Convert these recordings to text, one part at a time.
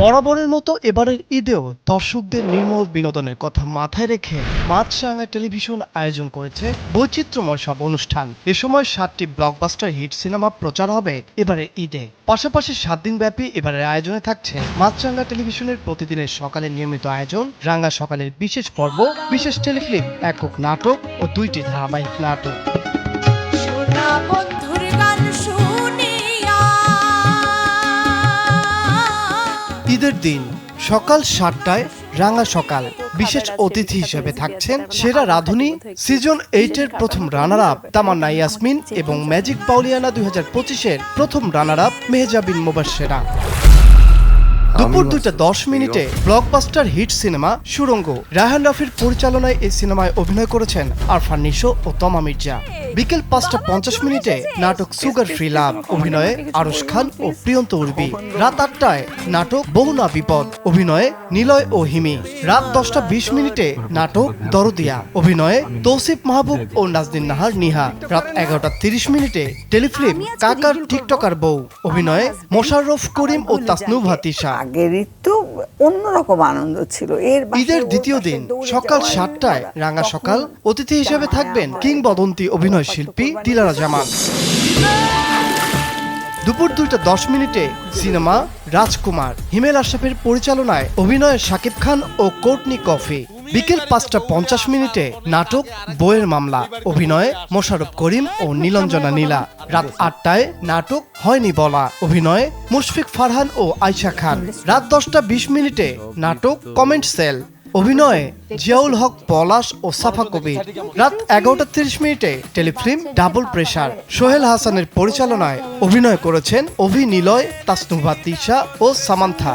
বরাবরের মতো এবারের ঈদেও দর্শকদের নির্মল বিনোদনের কথা মাথায় রেখে মাছরাঙা টেলিভিশন আয়োজন করেছে বৈচিত্র্যময় সব অনুষ্ঠান। এ সময় 7টি ব্লকবাস্টার হিট সিনেমা প্রচার হবে এবারের ঈদে। পাশাপাশি 7 দিন ব্যাপী এবারের আয়োজনে থাকছে মাছরাঙা টেলিভিশনের প্রতিদিনের সকালের নিয়মিত আয়োজন, রাঙা সকালের বিশেষ পর্ব, বিশেষ টেলিফিল্ম, একক নাটক ও 2টি ধারাবাহিক নাটক। ঈদের দিন সকাল 7টায় রাঙা সকাল বিশেষ অতিথি হিসেবে থাকছেন সেরা রাঁধুনি সিজন 8-এর প্রথম রানার আপ তামান্না ইয়াসমিন এবং ম্যাজিক পাউলিয়ানা 2025-এর প্রথম রানার আপ মেহজাবিন মুবাশশেরা। দুপুর 2:10 ব্লকবাস্টার হিট সিনেমা সুড়ঙ্গ রায়হান রাফির পরিচালনায় এই সিনেমায় অভিনয় করেছেন আরফান নিশো ও তমা মির্জা। বিকেল 5:50 নাটক সুগার ফ্রি লাভ অভিনয়ে আরশ খান ও প্রিয়ন্ত উর্বি। রাত 8টায় নাটক বহুনা বিপদ অভিনয়ে নিলয় ও হিমি। রাত 10:20 নাটক দরদিয়া অভিনয়ে তৌসিফ মাহবুব ও নাজনীন নাহার নিহা। রাত 11:30 টেলিফিল্ম কাকার টিকটকার বউ অভিনয়ে মোশাররফ করিম ও তাসনুভা হাতিশা। আগেরই তো অন্যরকম আনন্দ ছিল। ঈদের দ্বিতীয় দিন সকাল 7টায় রাঙা সকাল অতিথি হিসেবে থাকবেন কিংবদন্তি অভিনয় শিল্পী দিলারা জামান। দুপুর 2:10 সিনেমা রাজকুমার হিমেল আশরাফের পরিচালনায় অভিনয়ে শাকিব খান ও কোর্টনি কফি। বিকেল 5:50 নাটক বইয়ের মামলা অভিনয়ে মোশাররফ করিম ও নীলঞ্জনা নীলা। রাত 8টায় নাটক হয়নি বলা অভিনয়ে মুশফিক ফারহান ও আয়শা খান। রাত 10:20 নাটক কমেন্ট সেল অভিনয়ে জিয়াউল হক পলাশ ও সাফা কবির। রাত 11:30 টেলিফিল্ম ডাবল প্রেসার সোহেল হাসানের পরিচালনায় অভিনয় করেছেন অভি, নিলয়, তাসনুভা তিশা ও সামান্থা।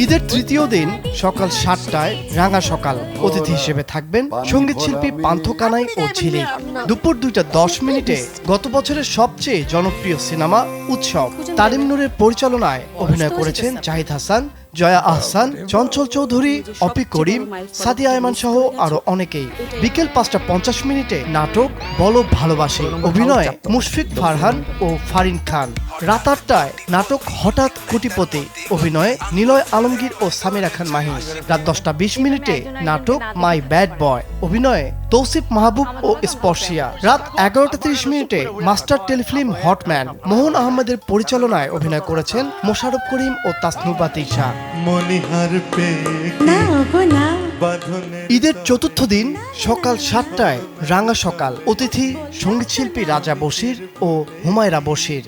ঈদের তৃতীয় দিন সকাল 7টায় রাঙা সকাল অতিথি হিসেবে থাকবেন সঙ্গীত শিল্পী পান্থ কানাই ও ঝিলিক। দুপুর 2:10 গত বছরের সবচেয়ে জনপ্রিয় সিনেমা উৎসব তারিম নূরের পরিচালনায় অভিনয় করেছেন জাহিদ হাসান, জয়া আহসান, চঞ্চল চৌধুরী, অপি করিম, সাদিয়া আয়মান সহ আরো অনেকেই। বিকেল 5:50 নাটক বলো ভালোবাসি অভিনয়ে মুশফিক ফারহান ও ফারিন খান। রাত 8টায় নাটক হঠাৎ কোটিপতি অভিনয়ে নিলয় আলমগীর ও সামিরা খান মাহি। রাত 10:20 নাটক মাই ব্যাড বয় অভিনয়ে তৌসিফ মাহবুব ও স্পর্শিয়া। রাত 11:30 মাস্টার টেলিফিল্ম হটম্যান মোহন আহমেদের পরিচালনায় অভিনয় করেছেন মোশাররফ করিম ও তাসনুভা তিশা। ঈদের চতুর্থ দিন সকাল 7টায় রাঙা সকাল অতিথি সঙ্গীত শিল্পী রাজা বশির ও হুমায়রা বশির।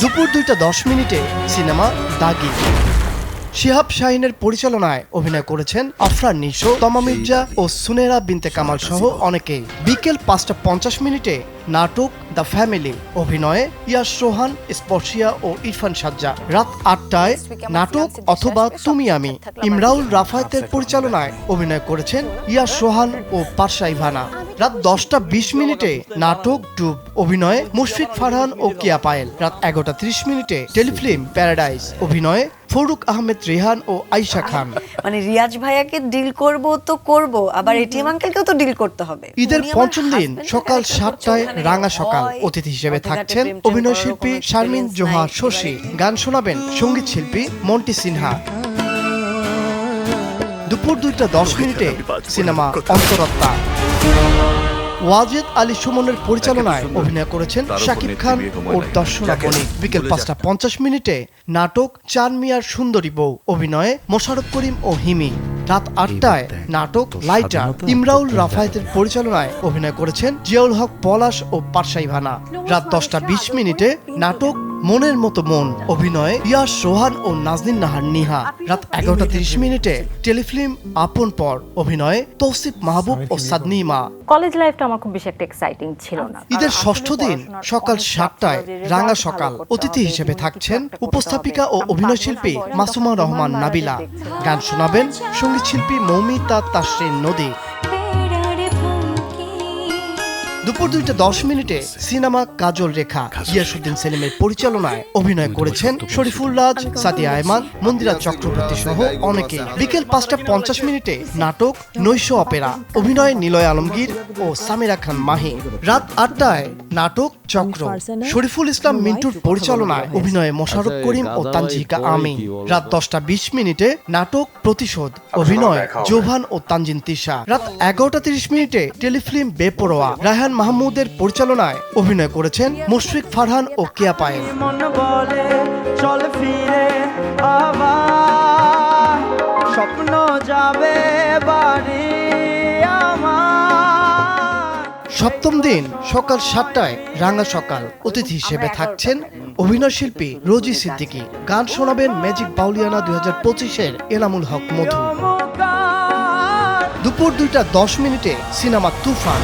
দুপুর 2:10 সিনেমা দাগি শিহাব শাহিনের পরিচালনায় অভিনয় করেছেন আফরান নিশো, তমা মির্জা ও সুনেরা বিনতে কামাল সহ অনেকেই। বিকেল 5:50 নাটক দ্য ফ্যামিলি অভিনয়ে ইয়াস রোহান, স্পর্শিয়া ও ইরফান সাজ্জা। রাত 8টায় নাটক অথবা তুমি আমি ইমরাউল রাফায়েতের পরিচালনায় অভিনয় করেছেন ইয়াস রোহান ও পারসা ইভানা। রাত 10:20 নাটক ডুব অভিনয়ে মুশফিক ফারহান ও কিয়া পায়েল। রাত 11:30 টেলিফিল্ম প্যারাডাইস অভিনয়ে ফরুক আহমেদ রেহান ও আয়শা খান। মানে রিয়াজ ভাইয়াকে ডিল করব তো করব, আবার এটিএম আঙ্কেলকেও তো ডিল করতে হবে। ঈদের পঞ্চম দিন সকাল 7টায় রাঙা সকাল অতিথি হিসেবে থাকছেন অভিনয় শিল্পী শারমিন জোহা শশী। গান শোনাবেন সঙ্গীত শিল্পী মন্টি সিনহা। দুপুর 2:10 সিনেমা অন্তরাত্মা ওয়াজেদ আলী সুমনের পরিচালনায় অভিনয় করেছেন শাকিব খান ও দর্শনা বণিক। বিকেল 5:50 নাটক চান মিয়ার সুন্দরী বউ অভিনয়ে মোশাররফ করিম ও হিমি। রাত 8টায় নাটক লাইটার ইমরাউল রাফায়েতের পরিচালনায় অভিনয় করেছেন জিয়াউল হক পলাশ ও পারসা ইভানা। রাত 10:20 নাটক মনের মতো মন অভিনয়ে ইয়াস রোহান ও নাজনীন নাহার নিহা। রাত 11:30 টেলিফিল্ম আপন পর অভিনয়ে তৌসিফ মাহবুব ও সাদনিমা। কলেজ লাইফটা আমার খুব বেশি একটা এক্সাইটিং ছিল না। ঈদের ষষ্ঠ দিন সকাল 7টায় রাঙা সকাল অতিথি হিসেবে থাকছেন উপস্থাপিকা ও অভিনয় শিল্পী মাসুমা রহমান নাবিলা। গান শোনাবেন সঙ্গীত শিল্পী মৌমিতা তাসরিন নদী। দুপুর 2:10 সিনেমা কাজল রেখা গিয়াসউদ্দিন সেলিমের পরিচালনায় অভিনয় করেছেন শরীফুল রাজ, সাদিয়া আয়মান, মন্দিরা চক্রবর্তী সহ অনেকে। বিকেল 5:50 নাটক নৈশ অপেরা অভিনয়ে নিলয় আলমগীর ও সামিরা খান মাহি। রাত 8টায় নাটক চক্র। শরীফুল ইসলাম মিন্টুর পরিচালনায় অভিনয়ে মোশাররফ করিম ও তানজিকা আমিন। রাত 10:20 নাটক প্রতিশোধ, অভিনয় জোভান ও তানজিন তিশা। রাত 11:30 টেলিফিল্ম বেপরোয়া, রায়হান মাহমুদের পরিচালনায় অভিনয় করেছেন মুশফিক ফারহান ও কেয়া পায়েল। চল ফিরে আবার স্বপ্ন যাবে বাড়ি আমার। সপ্তম দিন সকাল 7টায় রাঙা সকাল। অতিথি হিসেবে থাকছেন অভিনয় শিল্পী রোজি সিদ্দিকী। গান শোনাবেন ম্যাজিক বাউলিয়ানা 2025-এর এনামুল হক মধু। দুপুর 2:10 সিনেমা তুফান।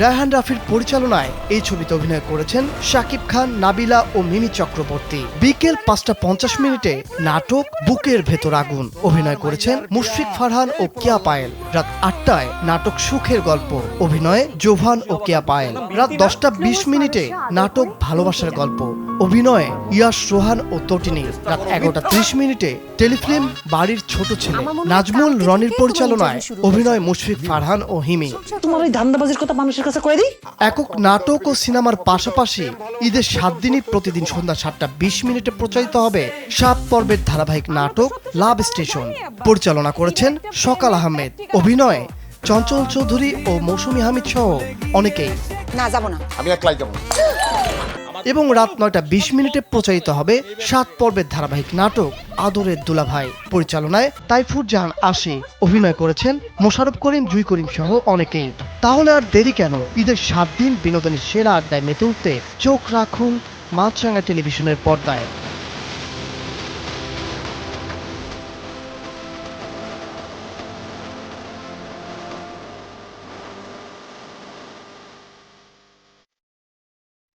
রায়হান রাফির পরিচালনায় এই ছবিতে অভিনয় করেছেন শাকিব খান, নাবিলা ও মিমি চক্রবর্তী। বিকেল 5:50 নাটক বুকের ভেতর আগুন। অভিনয় করেছেন মুশফিক ফারহান ও কেয়া পায়েল। রাত 8টায় নাটক সুখের গল্প। অভিনয়ে জোভান ও কেয়া পায়েল। রাত 10:20 নাটক ভালোবাসার গল্প। অভিনয়ে ইয়াশ, রোহান ও তটিনী। রাত 11:30 টেলিফিল্ম বাড়ির ছোট ছেলে। নাজমুল রনির পরিচালনায় অভিনয় মুশফিক ফারহান ও হিমি। তোমার ওই ধান্দাবাজির কথা মানুষের কাছে কয়ে দিই। একক নাটক ও সিনেমার পাশাপাশি ঈদের 7 দিনই প্রতিদিন সন্ধ্যা 7:20 প্রচারিত হবে 7 পর্বের ধারাবাহিক নাটক লাভ স্টেশন। পরিচালনা করেছেন সকাল আহমেদ। অভিনয়ে চঞ্চল চৌধুরী ও মৌসুমী হামিদ সহ অনেকেই। না যাব না, আমি একলাই যাব। এবং রাত 9:20 প্রচারিত হবে 7 পর্বের ধারাবাহিক নাটক আদরের দুলাভাই। পরিচালনায় তাইফুর জাহান আশি। অভিনয় করেছেন মোশাররফ করিম, জুই করিম সহ অনেকেই। তাহলে আর দেরি কেন? ঈদের 7 দিন বিনোদনের সেরা আড্ডায় মেতে উঠতে চোখ রাখুন মাছরাঙা টেলিভিশনের পর্দায়।